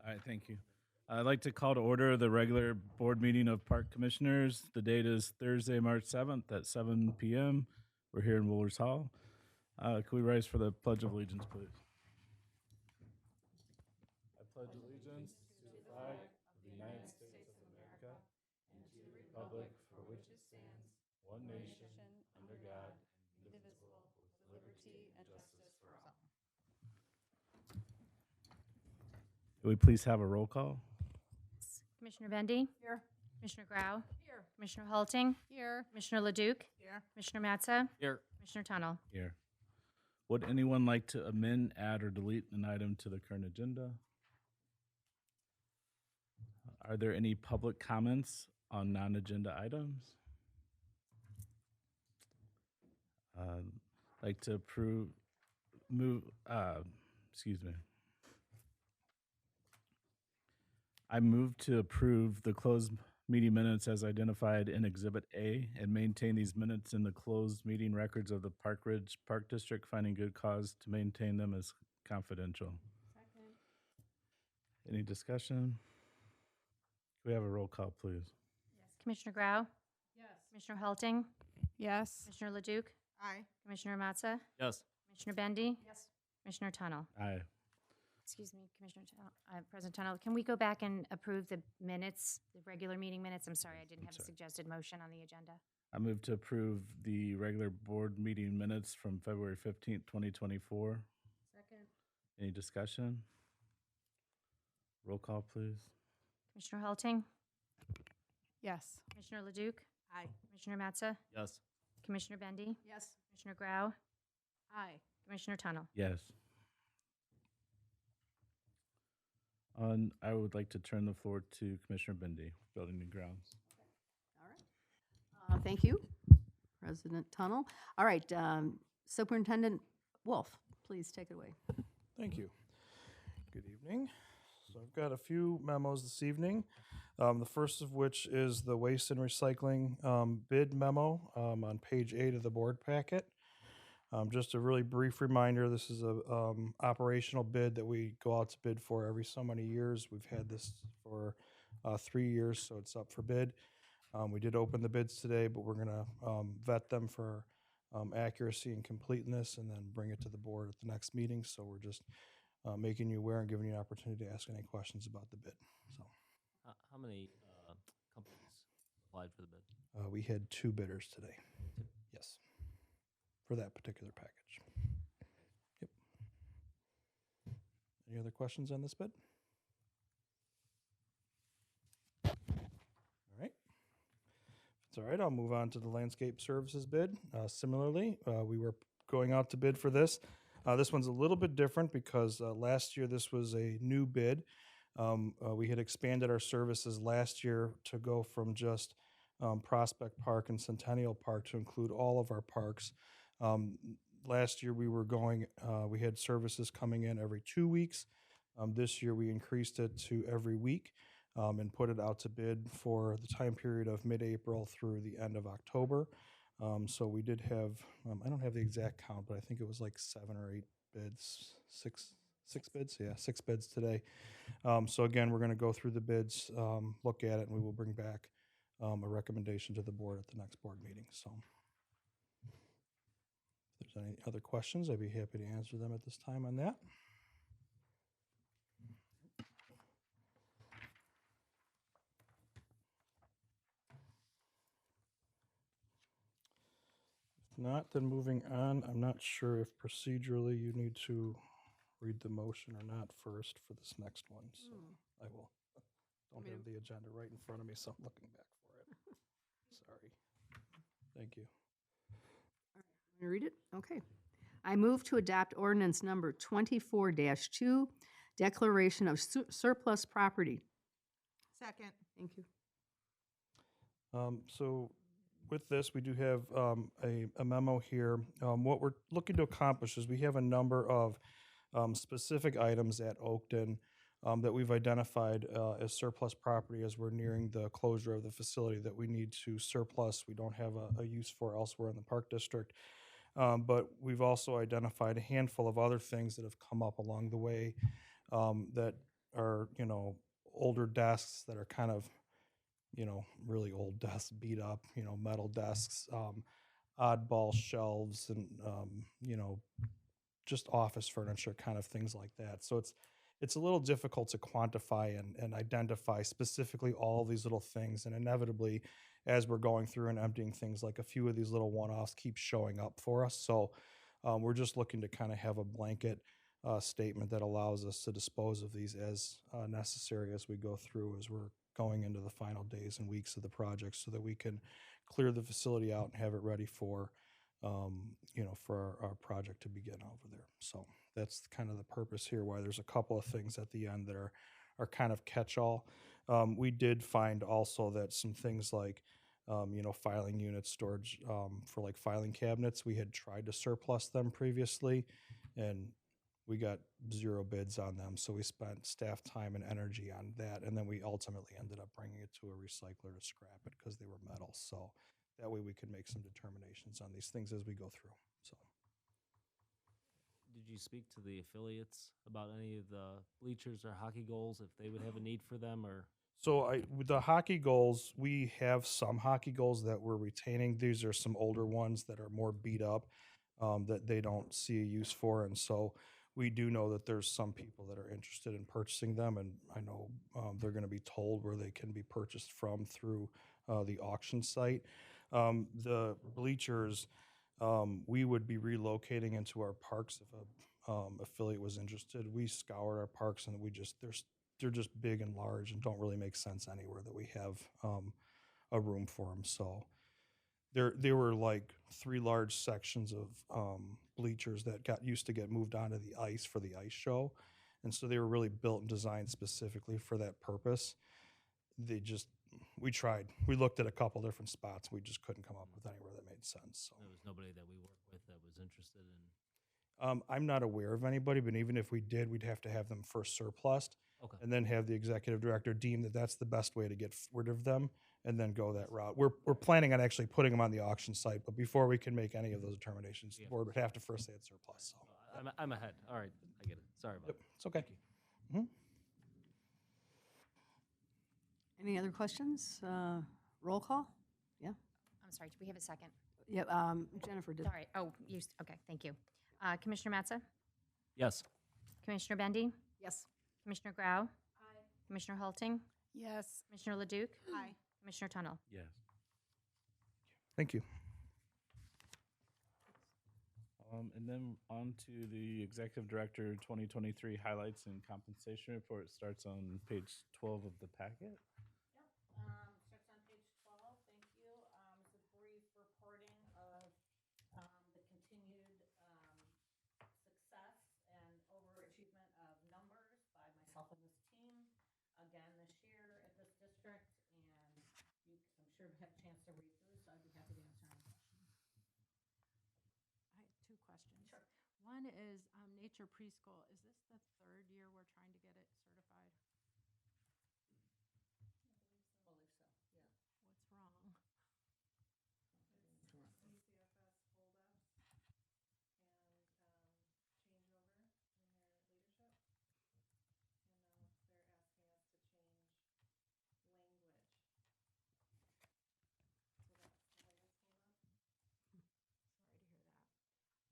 All right, thank you. I'd like to call to order the regular board meeting of Park Commissioners. The date is Thursday, March 7th at 7 p.m. We're here in Woolers Hall. Can we rise for the Pledge of Allegiance, please? I pledge allegiance to the flag of the United States of America and to the republic for which it stands, one nation, under God, indivisible, with liberty and justice for all. Can we please have a roll call? Commissioner Bendy? Here. Commissioner Grau? Here. Commissioner Halting? Here. Commissioner Leduc? Here. Commissioner Matza? Here. Commissioner Tunnel? Here. Would anyone like to amend, add, or delete an item to the current agenda? Are there any public comments on non-agenda items? Like to I move to approve the closed meeting minutes as identified in Exhibit A and maintain these minutes in the closed meeting records of the Park Ridge Park District, finding good cause to maintain them as confidential. Second. Any discussion? Can we have a roll call, please? Commissioner Grau? Yes. Commissioner Halting? Yes. Commissioner Leduc? Aye. Commissioner Matza? Yes. Commissioner Bendy? Yes. Commissioner Tunnel? Aye. Excuse me, Commissioner President Tunnel, can we go back and approve the minutes, the regular meeting minutes? I'm sorry, I didn't have a sorry. suggested motion on the agenda. I move to approve the regular board meeting minutes from February 15th, 2024. Second. Any discussion? Roll call, please. Commissioner Halting? Yes. Commissioner Leduc? Aye. Commissioner Matza? Yes. Commissioner Bendy? Yes. Commissioner Grau? Aye. Commissioner Tunnel? Yes. I would like to turn the floor to Commissioner Bendy, Building and Grounds. All right. Thank you, President Tunnel. All right, Superintendent Wolf, please take it away. Thank you. Good evening. So I've got a few memos this evening. The first of which is the waste and recycling bid memo on page 8 of the board packet. Just a really brief reminder, this is a operational bid that we go out to bid for every so many years. We've had this for 3 years, so it's up for bid. We did open the bids today, but we're gonna vet them for accuracy and completeness and then bring it to the board at the next meeting. So we're just making you aware and giving you an opportunity to ask any questions about the bid. So How many companies applied for the bid? we had 2 bidders today. Yes, for that particular package. Yep. Any other questions on this bid? All right. If it's all right, I'll move on to the landscape services bid. Similarly, we were going out to bid for this. This one's a little bit different because last year this was a new bid. We had expanded our services last year to go from just Prospect Park and Centennial Park to include all of our parks. Last year we were going, we had services coming in every 2 weeks. This year we increased it to every week and put it out to bid for the time period of mid-April through the end of October. So we did have, I don't have the exact count, but I think it was like 7 or 8 bids, six bids? Yeah, 6 bids today. So again, we're going to go through the bids, look at it, and we will bring back a recommendation to the board at the next board meeting. So if there's any other questions, I'd be happy to answer them at this time on that. If not, then moving on, I'm not sure if procedurally you need to read the motion or not first for this next one, so I will. Don't have the agenda right in front of me, so I'm looking back for it. Sorry. Thank you. Want me to read it? Okay. I move to adopt ordinance number 24-2, declaration of surplus property. Second. Thank you. So with this, we do have a memo here. What we're looking to accomplish is we have a number of specific items at Oakton that we've identified as surplus property as we're nearing the closure of the facility that we need to surplus. We don't have a use for elsewhere in the park district. But we've also identified a handful of other things that have come up along the way that are, older desks that are kind of, really old desks, beat up, metal desks, oddball shelves, and, just office furniture, kind of things like that. So it's a little difficult to quantify and identify specifically all these little things. And inevitably, as we're going through and emptying things, like a few of these little one-offs keep showing up for us. So we're just looking to kind of have a blanket statement that allows us to dispose of these as necessary as we go through, as we're going into the final days and weeks of the project, so that we can clear the facility out and have it ready for for our project to begin over there. So that's kind of the purpose here, why there's a couple of things at the end that are kind of catch-all. We did find also that some things like, filing units, storage for like filing cabinets, we had tried to surplus them previously, and we got 0 bids on them. So we spent staff time and energy on that, and then we ultimately ended up bringing it to a recycler to scrap it because they were metal. So that way we can make some determinations on these things as we go through. So Did you speak to the affiliates about any of the bleachers or hockey goals, if they would have a need for them, or? with the hockey goals, we have some hockey goals that we're retaining. These are some older ones that are more beat up, that they don't see a use for. And so we do know that there's some people that are interested in purchasing them. And I know they're going to be told where they can be purchased from through the auction site. The bleachers, we would be relocating into our parks if a affiliate was interested. We scoured our parks, and they're just big and large and don't really make sense anywhere that we have a room for them. So there were like 3 large sections of bleachers that used to get moved onto the ice for the ice show, and so they were really built and designed specifically for that purpose. We tried. We looked at a couple different spots. We just couldn't come up with anywhere that made sense. So. There was nobody that we work with that was interested in. I'm not aware of anybody, but even if we did, we'd have to have them first surplused, Okay. and then have the executive director deem that that's the best way to get rid of them, and then go that route. We're planning on actually putting them on the auction site, but before we can make any of those determinations, the Yeah. board would have to first say it's surplus. So. I'm ahead. All right, I get it. Sorry about Yep, it. it's okay. Thank you. Any other questions? Roll call? I'm sorry, do we have a second? Yep, Jennifer did. Sorry, okay, thank you. Commissioner Matza? Yes. Commissioner Bendy? Yes. Commissioner Grau? Commissioner Halting? Yes. Commissioner Leduc? Aye. Commissioner Tunnel? Yes. Thank you. And then on to the Executive Director 2023 highlights and compensation report. It starts on page 12 of the packet. Starts on page 12, thank you. It's a brief reporting of the continued success and overachievement of numbers by myself and this team again this year at this district. And I'm sure you've had a chance to read through, so I'd be happy to answer any questions. I have 2 questions. Sure. One is Nature Preschool. Is this the 3rd year we're trying to get it certified? I believe so, yeah.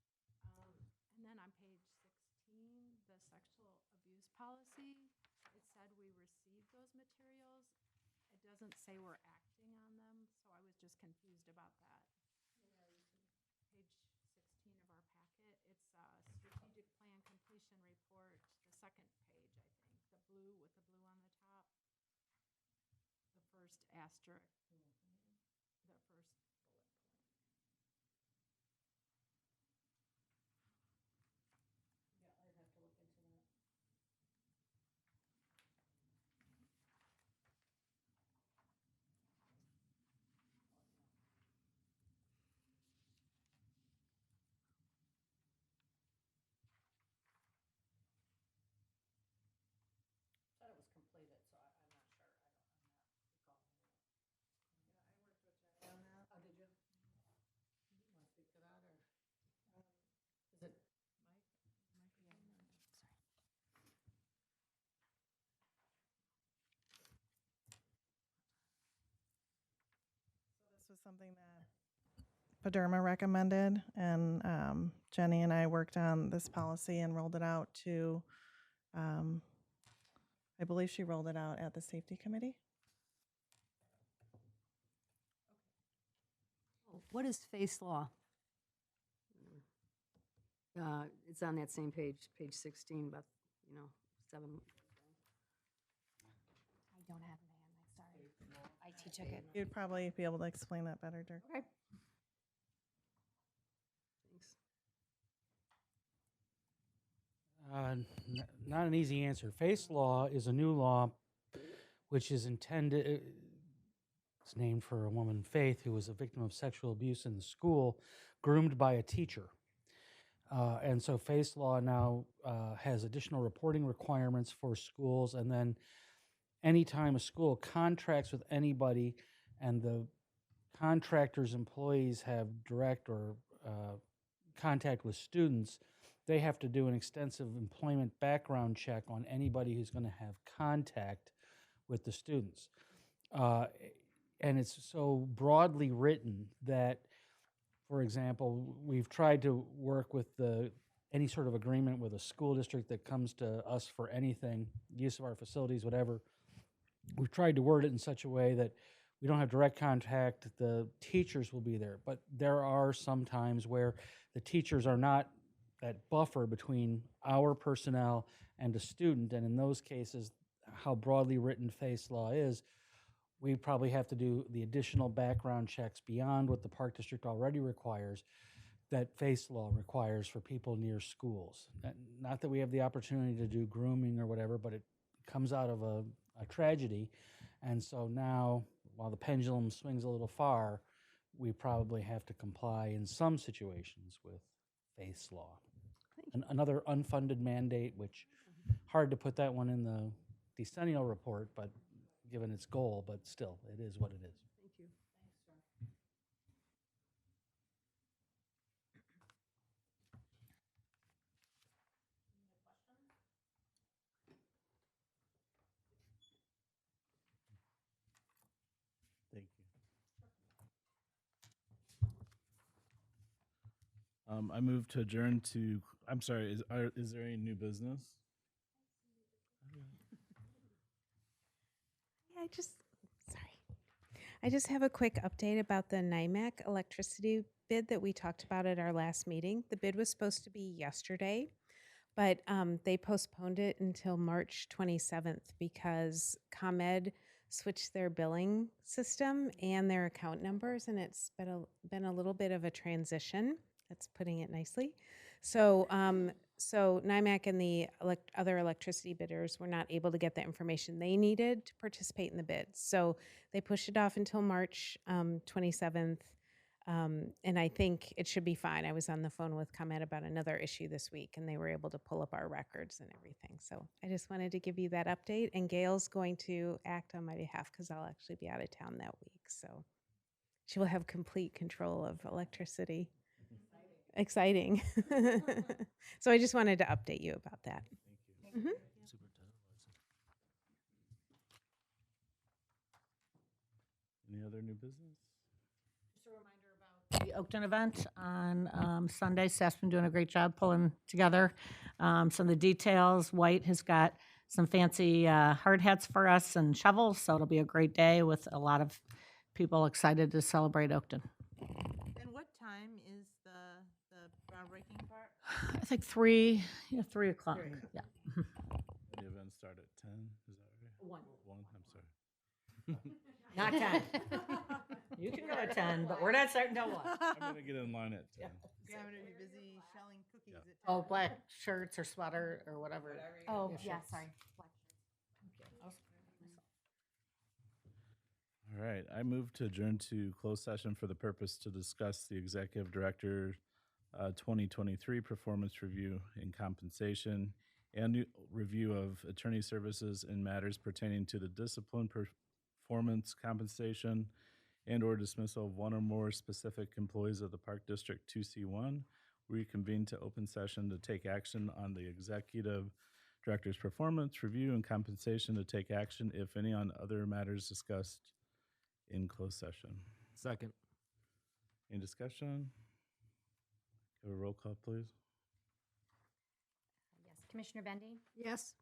What's wrong? Sorry to hear that. And then on page 16, the sexual abuse policy, it said we received those materials. It doesn't say we're acting on them, so I was just confused about that. Page 16 of our packet, it's strategic plan completion report, the 2nd page, I think, the blue with the blue on the top. The first asterisk, the first bullet point. Yeah, I'd have to look into that. Thought it was completed, so I'm not sure. I'm not recalling. something that Paderma recommended, and Jenny and I worked on this policy and rolled it out to, I believe she rolled it out at the safety committee. What is face law? It's on that same page, page 16, but, 7. I don't have it, Ann, I'm sorry. IT took it. You'd probably be able to explain that better, Dirk. Okay. Thanks. Not an easy answer. Face law is a new law which is intended, it's named for a woman, Faith, who was a victim of sexual abuse in the school, groomed by a teacher. And so face law now has additional reporting requirements for schools, and then anytime a school contracts with anybody and the contractor's employees have direct or contact with students, they have to do an extensive employment background check on anybody who's going to have contact with the students. And it's so broadly written that, for example, we've tried to work with any sort of agreement with a school district that comes to us for anything, use of our facilities, whatever. We've tried to word it in such a way that we don't have direct contact, the teachers will be there. But there are some times where the teachers are not that buffer between our personnel and a student, and in those cases, how broadly written face law is, we probably have to do the additional background checks beyond what the Park District already requires, that face law requires for people near schools. Not that we have the opportunity to do grooming or whatever, but it comes out of a tragedy. And so now, while the pendulum swings a little far, we probably have to comply in some situations with face law. Another unfunded mandate, which hard to put that one in the decennial report, but given its goal, but still, it is what it is. Thank you. Thank you. I move to adjourn to, I'm sorry, is there any new business? I just have a quick update about the NIMAC electricity bid that we talked about at our last meeting. The bid was supposed to be yesterday, but they postponed it until March 27th because ComEd switched their billing system and their account numbers, and it's been a little bit of a transition. That's putting it nicely. So NIMAC and the other electricity bidders were not able to get the information they needed to participate in the bid. So they pushed it off until March 27th, and I think it should be fine. I was on the phone with ComEd about another issue this week, and they were able to pull up our records and everything. So I just wanted to give you that update, and Gail's going to act on my behalf because I'll actually be out of town that week. So she will have complete control of electricity. Exciting. So I just wanted to update you about that. Thank you. Any other new business? Just a reminder about the Oakton event on Sunday. Staff's been doing a great job pulling together some of the details. White has got some fancy hard hats for us and shovels, so it'll be a great day with a lot of people excited to celebrate Oakton. And what time is the groundbreaking part? I think 3 o'clock. Yeah. The event start at 10, is that right? 1. 1, I'm sorry. Not 10. You can go at 10, but we're not starting till 1. I'm gonna get in line at 10. Yeah, I'm gonna be busy shelling cookies at 10. Oh, black shirts or sweater or whatever. Oh, Yeah, yeah, shirts. sorry. All right, I move to adjourn to closed session for the purpose to discuss the executive director 2023 performance review and compensation and review of attorney services in matters pertaining to the discipline, performance, compensation, and or dismissal of one or more specific employees of the Park District 2C1. Reconvene to open session to take action on the executive director's performance review and compensation, to take action, if any, on other matters discussed in closed session. Second. Any discussion? Have a roll call, please. Yes. Commissioner Bendy? Yes.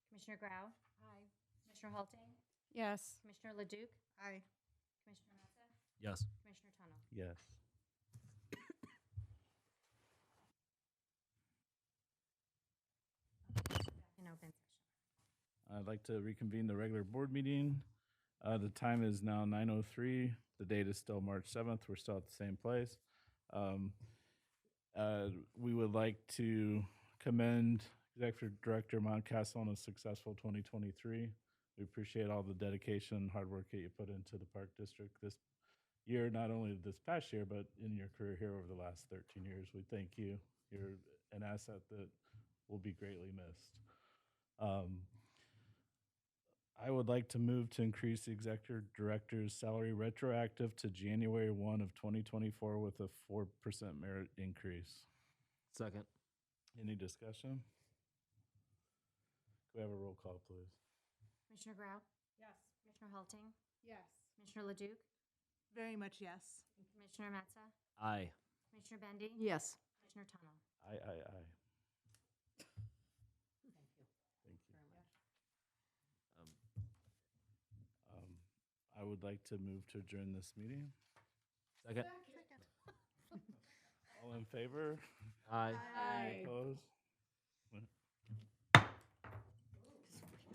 Commissioner Grau? Aye. Commissioner Halting? Yes. Commissioner Leduc? Aye. Commissioner Mesa? Yes. Commissioner Tunnel? Yes. In open session. I'd like to reconvene the regular board meeting. The time is now 9:03. The date is still March 7th. We're still at the same place. We would like to commend Executive Director Mountcastle on a successful 2023. We appreciate all the dedication and hard work that you put into the Park District this year, not only this past year, but in your career here over the last 13 years. We thank you. You're an asset that will be greatly missed. I would like to move to increase the executive director's salary retroactive to January 1 of 2024 with a 4% merit increase. Second. Any discussion? Could we have a roll call, please? Commissioner Grau? Yes. Commissioner Halting? Yes. Commissioner Leduc? Very much yes. And Commissioner Metza? Aye. Commissioner Bendy? Yes. Commissioner Tunnel? Aye. Thank you. Thank you. Very much. I would like to move to adjourn this meeting. Second. All in favor? Aye. Any opposed?